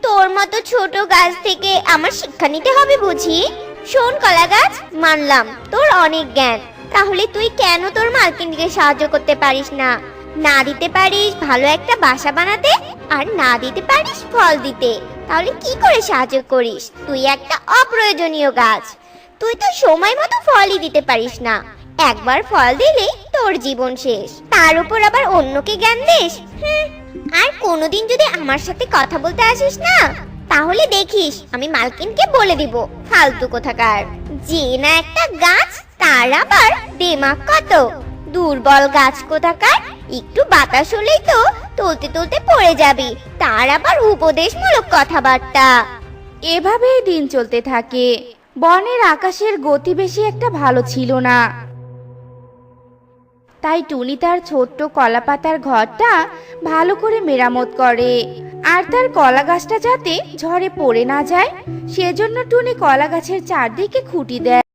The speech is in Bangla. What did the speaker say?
তোর মতো ছোট গাছ থেকে আমার শিক্ষা নিতে হবে বুঝি? শোন কলা গাছ, মানলাম তোর অনেক জ্ঞান, তাহলে তুই কেন তোর মালকিনকে সাহায্য করতে পারিস না? না দিতে পারিস ভালো একটা বাসা বানাতে, আর না দিতে পারিস ফল দিতে, তাহলে কি করে সাহায্য করিস? তুই একটা অপ্রয়োজনীয় গাছ, তুই তো সময় মতো ফলই দিতে পারিস না। একবার ফল দিলে তোর জীবন শেষ, তার উপর আবার অন্যকে জ্ঞান দিস। আর কোনোদিন যদি আমার সাথে কথা বলতে আসিস না, তাহলে দেখিস আমি মালকিনকে বলে দিব ফালতু কোথাকার। যে না একটা গাছ, তার আবার দিমাগ কত! দুর্বল গাছ কোথাকার, একটু বাতাস হলেই তো তুলতে তুলতে পড়ে যাবি, তার আবার উপদেশমূলক কথাবার্তা। এভাবেই দিন চলতে থাকে। বনের আকাশের গতি বেশি একটা ভালো ছিল না, তাই টুনি তার ছোট্ট কলা পাতার ঘরটা ভালো করে মেরামত করে। আর তার কলা গাছটা যাতে ঝড়ে পড়ে না যায়, সেজন্য টুনি কলা গাছের চারদিকে খুঁটি দেয়।